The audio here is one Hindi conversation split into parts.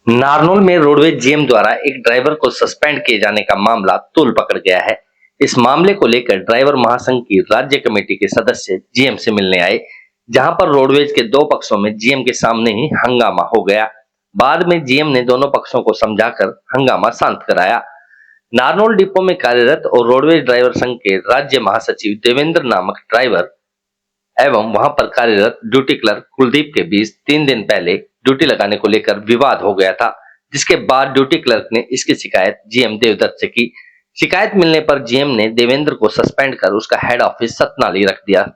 नारनौल में रोडवेज जीएम द्वारा एक ड्राइवर को सस्पेंड किए जाने का मामला तूल पकड़ गया है। इस मामले को लेकर ड्राइवर महासंघ की राज्य कमेटी के सदस्य जीएम से मिलने आए, जहां पर रोडवेज के दो पक्षों में जीएम के सामने ही हंगामा हो गया। बाद में जीएम ने दोनों पक्षों को समझाकर हंगामा शांत कराया। नारनौल डिपो में कार्यरत और रोडवेज ड्राइवर संघ के राज्य महासचिव देवेंद्र नामक ड्राइवर एवं वहां पर कार्यरत ड्यूटी क्लर्क कुलदीप के बीच 3 दिन पहले ड्यूटी लगाने को लेकर विवाद हो गया था, जिसके बाद ड्यूटी क्लर्क ने इसकी शिकायत जीएम देवदत्त से की। शिकायत मिलने पर जीएम ने देवेंद्र को सस्पेंड कर उसका हेड ऑफिस सतनाली रख दिया।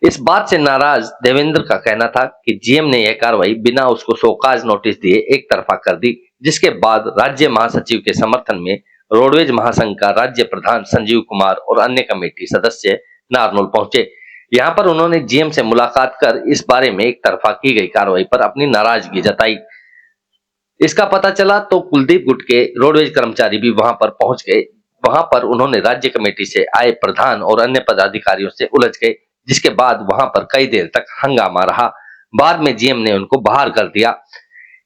इस बात से नाराज देवेंद्र का कहना था कि जीएम ने यह कार्रवाई बिना उसको शोकाज नोटिस दिए एक तरफा कर दी, जिसके बाद राज्य महासचिव के समर्थन में रोडवेज महासंघ का राज्य प्रधान संजीव कुमार और अन्य कमेटी सदस्य नारनौल पहुंचे। यहाँ पर उन्होंने जीएम से मुलाकात कर इस बारे में एक तरफा की गई कार्रवाई पर अपनी नाराजगी जताई। इसका पता चला तो कुलदीप गुट के रोडवेज कर्मचारी भी वहां पर पहुंच गए। वहां पर उन्होंने राज्य कमेटी से आए प्रधान और अन्य पदाधिकारियों से उलझ गए, जिसके बाद वहां पर कई देर तक हंगामा रहा। बाद में जीएम ने उनको बाहर कर दिया।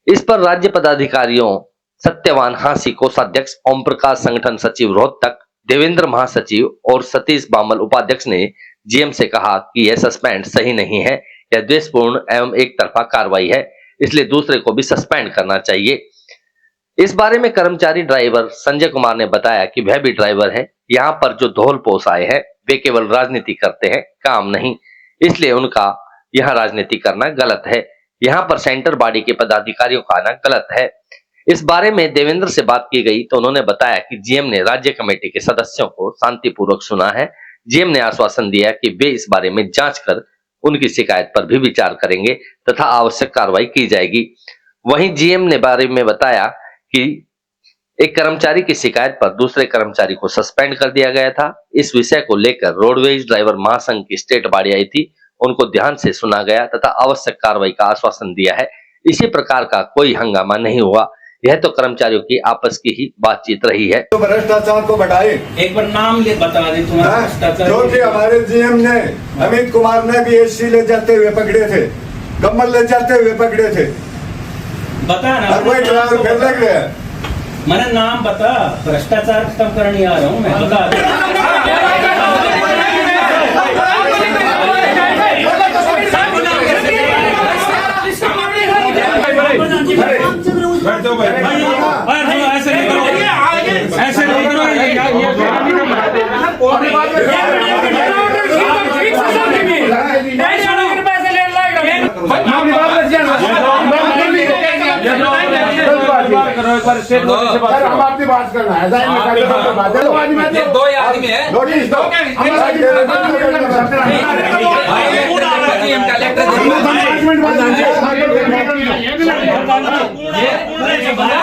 इस पर राज्य पदाधिकारियों सत्यवान हांसी कोषाध्यक्ष, ओम प्रकाश संगठन सचिव रोहतक, देवेंद्र महासचिव और सतीश बामल उपाध्यक्ष ने जीएम से कहा कि यह सस्पेंड सही नहीं है, यह द्वेषपूर्ण एवं एक तरफा कार्रवाई है, इसलिए दूसरे को भी सस्पेंड करना चाहिए। इस बारे में कर्मचारी ड्राइवर संजय कुमार ने बताया कि वह भी ड्राइवर है। यहाँ पर जो धौल पोस आए हैं वे केवल राजनीति करते हैं, काम नहीं, इसलिए उनका यहाँ राजनीति करना गलत है। यहाँ पर सेंटर बॉडी के पदाधिकारियों का आना गलत है। इस बारे में देवेंद्र से बात की गई तो उन्होंने बताया कि जीएम ने राज्य कमेटी के सदस्यों को शांतिपूर्वक सुना है। जीएम ने आश्वासन दिया कि वे इस बारे में जांच कर उनकी शिकायत पर भी विचार करेंगे तथा आवश्यक कार्रवाई की जाएगी। वहीं जीएम ने बारे में बताया कि एक कर्मचारी की शिकायत पर दूसरे कर्मचारी को सस्पेंड कर दिया गया था। इस विषय को लेकर रोडवेज ड्राइवर महासंघ की स्टेट बॉडी आई थी, उनको ध्यान से सुना गया तथा आवश्यक कार्रवाई का आश्वासन दिया है। इसी प्रकार का कोई हंगामा नहीं हुआ। यह तो कर्मचारियों की आपस की ही बातचीत रही है। तो भ्रष्टाचार को बढ़ाए, एक बार नाम ले बता दे तुम्हारा भ्रष्टाचार। जो कि हमारे जीएम ने अमित कुमार ने भी एसी ले जाते हुए पकड़े थे, कम्बल ले जाते हुए पकड़े थे। बता ना, वही ड्राइवर फिर लग गया। मैंने नाम बता, भ्रष्टाचार खत्म करने आ रहा हूँ मैं, बता। ऐसे नहीं करो, हम आपकी बात करना है, दो आदमी है,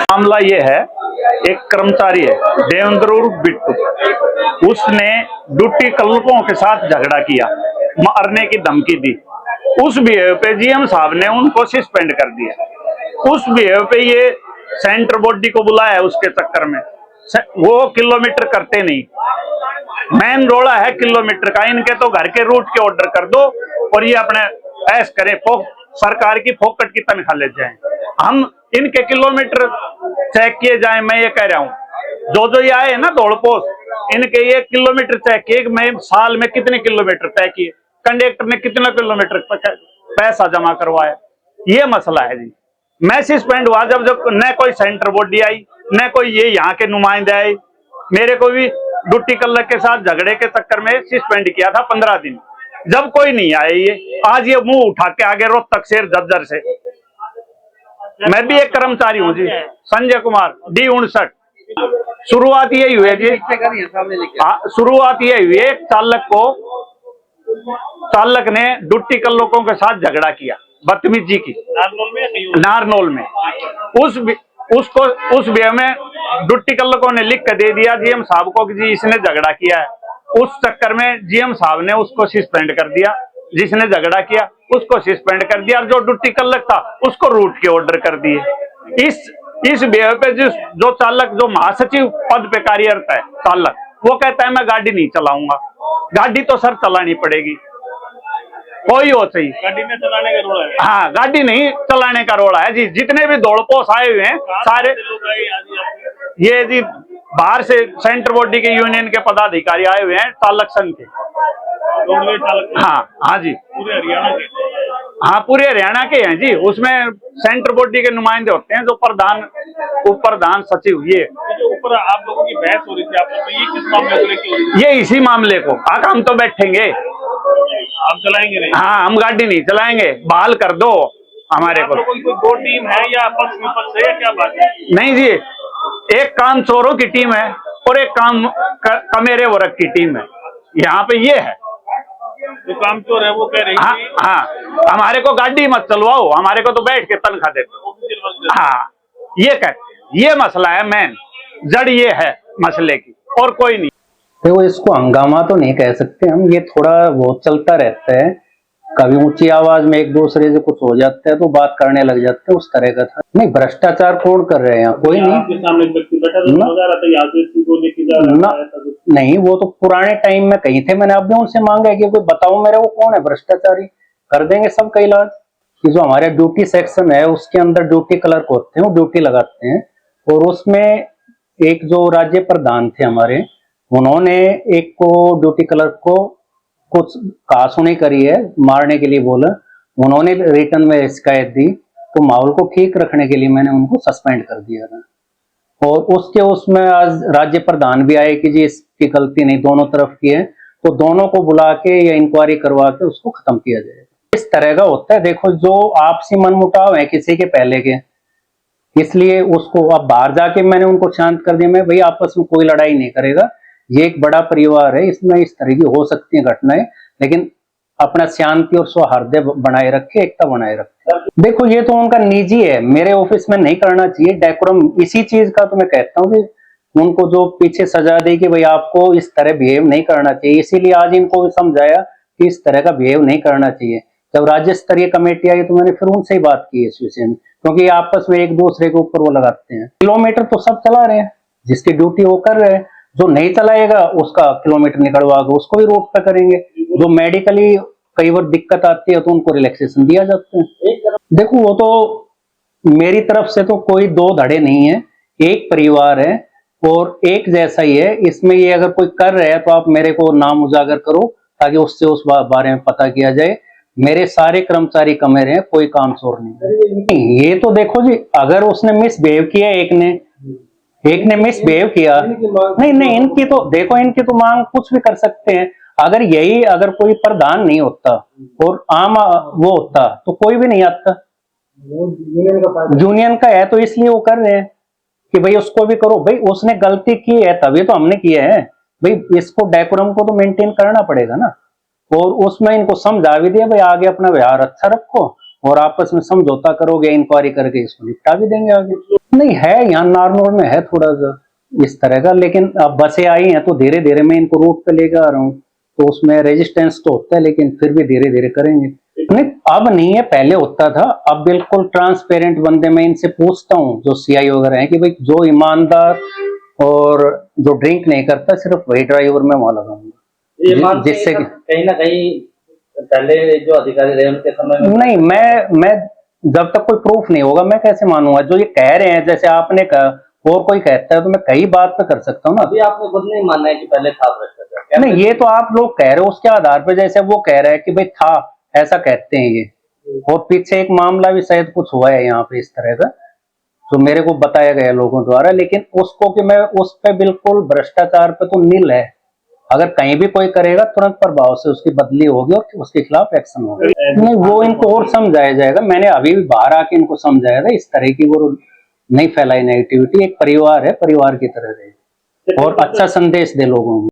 मामला ये है, एक कर्मचारी है देवेंद्र बिट्टू, उसने ड्यूटी क्लर्कों के साथ झगड़ा किया, मारने की धमकी दी। उस बिहेव पे जीएम साहब ने उनको सस्पेंड कर दिया। उस बिहेव पे ये सेंटर बॉडी को बुलाया, उसके चक्कर में वो किलोमीटर करते नहीं। मेन रोड़ा है किलोमीटर का, इनके तो घर के रूट के ऑर्डर कर दो और ये अपने ऐश करें, सरकार की फोकट की तनख्वाह ले जाएं। हम इनके किलोमीटर चेक किए जाएं। मैं ये कह रहा हूँ, जो ये आए ना दौड़पोश, इनके ये किलोमीटर चेक किए, मैं साल में कितने किलोमीटर तय किए, कंडक्टर ने कितना किलोमीटर पैसा जमा करवाया, ये मसला है जी। मैं सस्पेंड हुआ जब न कोई सेंटर बॉडी आई, न कोई ये यहाँ के नुमाइंदे आए। मेरे को भी ड्यूटी क्लर्क के साथ झगड़े के चक्कर में सस्पेंड किया था 15 दिन, जब कोई नहीं आए। ये आज ये मुंह उठा के आगे रोहतक शेर झज्जर से। मैं भी एक कर्मचारी हूँ जी, संजय कुमार D59। शुरुआत यही हुई है जी, शुरुआत यही हुई है, चालक ने ड्यूटी क्लर्कों के साथ झगड़ा किया, बदतमीजी की नारनौल में। उस वे में ड्यूटी क्लर्कों ने लिख कर दे दिया जीएम साहब को कि जी इसने झगड़ा किया है। उस चक्कर में जीएम साहब ने उसको सस्पेंड कर दिया, जिसने झगड़ा किया उसको सस्पेंड कर दिया, और जो ड्यूटी क्लर्क था उसको रूट के ऑर्डर कर दिए। इस बिहेव पे जो चालक, जो महासचिव पद पे कार्यरत है चालक, वो कहता है मैं गाड़ी नहीं चलाऊंगा। गाड़ी तो सर चलानी पड़ेगी। कोई हो चाहिए, गाड़ी में चलाने का रोड़ा है। हाँ गाड़ी नहीं चलाने का रोड़ा है जी। जितने भी दौड़पोश आए हुए हैं सारे लोग आए आज आपके? ये जी बाहर से सेंटर बॉडी के यूनियन के पदाधिकारी आए हुए हैं, चालक संघ के। रोडवेज चालक? हाँ जी, पूरे हरियाणा के? हाँ पूरे हरियाणा के हैं जी। उसमें सेंटर बॉडी के नुमाइंदे होते हैं, जो उप प्रधान सचिव ये जो ऊपर आप लोगों की बहस हो रही थी आपस में, ये किस मामले को लेकर हो रही थी? ये इसी मामले को। हम तो बैठेंगे, आप चलाएंगे नहीं? हाँ हम गाड़ी नहीं चलाएंगे, बहाल कर दो हमारे आप को। लोगों की कोई दो टीम है या पक्ष विपक्ष है या क्या बात है? नहीं जी, एक काम चोरों की टीम है और एक काम कमेरे वर्ग की टीम है। यहाँ पे ये है, जो काम चोर है वो कह रही हाँ थी हाँ हमारे को गाड़ी मत चलवाओ, हमारे को तो बैठ के तनख्वाह दे दो। ऑफिशियल वर्क से। हाँ ये कहते हैं, ये मसला है मेन, जड़ ये है मसले की और कोई नहीं। देखो इसको हंगामा तो नहीं कह सकते हम, ये थोड़ा बहुत चलता रहता है। कभी ऊंची आवाज में एक दूसरे से कुछ हो जाता है तो बात करने लग जाते हैं, उस तरह का था। नहीं भ्रष्टाचार कौन कर रहे हैं यहाँ, कोई नहीं। आपके सामने एक व्यक्ति बैठा था, मजा आ रहा था, यहाँ से को लेके जा रहा था, ऐसा कुछ? नहीं वो तो पुराने टाइम में कहीं थे, मैंने अभी उनसे मांगा है कि कोई बताओ मेरे को कौन है भ्रष्टाचारी, कर देंगे सबका इलाज। कि जो हमारे ड्यूटी सेक्शन है उसके अंदर ड्यूटी क्लर्क होते हैं, वो ड्यूटी लगाते हैं। और उसमें एक जो राज्य प्रधान थे हमारे, उन्होंने एक को ड्यूटी क्लर्क को कुछ कहा सुनी करी है, मारने के लिए बोला। उन्होंने रिटर्न में शिकायत दी, तो माहौल को ठीक रखने के लिए मैंने उनको सस्पेंड कर दिया था। और उसमें आज राज्य प्रधान भी आए कि जी इसकी गलती नहीं, दोनों तरफ की है, तो दोनों को बुला के या इंक्वायरी करवा के उसको खत्म किया जाएगा। इस तरह का होता है। देखो जो आपसी मनमुटाव है किसी के पहले के, इसलिए उसको अब बाहर जाके मैंने उनको शांत कर दिया। मैं भाई आपस में कोई लड़ाई नहीं करेगा, ये एक बड़ा परिवार है, इसमें इस तरह की हो सकती है घटनाएं, लेकिन अपना शांति और सौहार्द बनाए रखे, एकता बनाए रखे। देखो ये तो उनका निजी है, मेरे ऑफिस में नहीं करना चाहिए डेकोरम। इसी चीज का तो मैं कहता हूँ कि उनको जो पीछे सजा दी कि भाई आपको इस तरह बिहेव नहीं करना चाहिए, इसीलिए आज इनको भी समझाया कि इस तरह का बिहेव नहीं करना चाहिए। जब राज्य स्तरीय कमेटी आई तो मैंने फिर उनसे ही बात की इस विषय में, क्योंकि आपस में एक दूसरे के ऊपर वो लगाते हैं। किलोमीटर तो सब चला रहे हैं, जिसकी ड्यूटी वो कर रहे हैं, जो नहीं चलाएगा उसका किलोमीटर निकलवा के उसको भी रोड पे करेंगे। जो मेडिकली कई बार दिक्कत आती है तो उनको रिलैक्सेशन दिया जाता है। देखो वो तो मेरी तरफ से तो कोई दो धड़े नहीं है, एक परिवार है और एक जैसा ही है। इसमें ये अगर कोई कर रहे हैं तो आप मेरे को नाम उजागर करो ताकि उससे उस बारे में पता किया जाए। मेरे सारे कर्मचारी कमेरे हैं, कोई काम चोर नहीं। ये तो देखो जी, अगर उसने मिसबिहेव किया, एक ने मिसबिहेव किया, नहीं इनकी तो देखो, इनकी तो मांग कुछ भी कर सकते हैं। अगर कोई प्रधान नहीं होता और आम वो होता तो कोई भी नहीं आता। यूनियन का है तो इसलिए वो कर रहे हैं कि भाई उसको भी करो। भाई उसने गलती की है तभी तो हमने किया है, भाई इसको डेकोरम को तो मेंटेन करना पड़ेगा ना। और उसमें इनको समझा भी दिया भाई आगे अपना व्यवहार अच्छा रखो और आपस में समझौता करोगे, इंक्वायरी करके इसको निपटा भी देंगे आगे। नहीं है यहाँ नारनौल में है थोड़ा सा इस तरह का, लेकिन अब बसें आई हैं तो धीरे धीरे मैं इनको रूट पे लेकर आ रहा हूँ, तो उसमें रेजिस्टेंस तो होता है, लेकिन फिर भी धीरे धीरे करेंगे। नहीं अब नहीं है, पहले होता था। अब बिल्कुल ट्रांसपेरेंट बंदे, मैं इनसे पूछता हूँ जो सीआई वगैरह हैं कि भाई जो ईमानदार और जो ड्रिंक नहीं करता सिर्फ वही ड्राइवर में वहां लगाऊंगा, जिससे कहीं ना कहीं पहले जो अधिकारी रहे उनके समय में नहीं, मैं जब तक कोई प्रूफ नहीं होगा मैं कैसे मानूंगा। जो ये कह रहे हैं, जैसे आपने कहा और कोई कहता है तो मैं कई बात पे कर सकता हूँ ना। अभी आपने खुद नहीं मानना है कि पहले था भ्रष्टाचार? नहीं, ये तो आप लोग कह रहे हो उसके आधार पे, जैसे वो कह रहे हैं कि भाई था, ऐसा कहते हैं ये। और पीछे एक मामला भी शायद कुछ हुआ है यहाँ पे इस तरह का, जो मेरे को बताया गया लोगों द्वारा, लेकिन उसको कि मैं उस पे बिल्कुल भ्रष्टाचार पे तो नील है। अगर कहीं भी कोई करेगा तुरंत प्रभाव से उसकी बदली होगी और उसके खिलाफ एक्शन होगा। नहीं, वो इनको और समझाया जाएगा। मैंने अभी भी बाहर आके इनको समझाया था, इस तरह की वो नहीं फैलाई नेगेटिविटी। एक परिवार है, परिवार की तरह रहे और अच्छा संदेश दे लोगों को।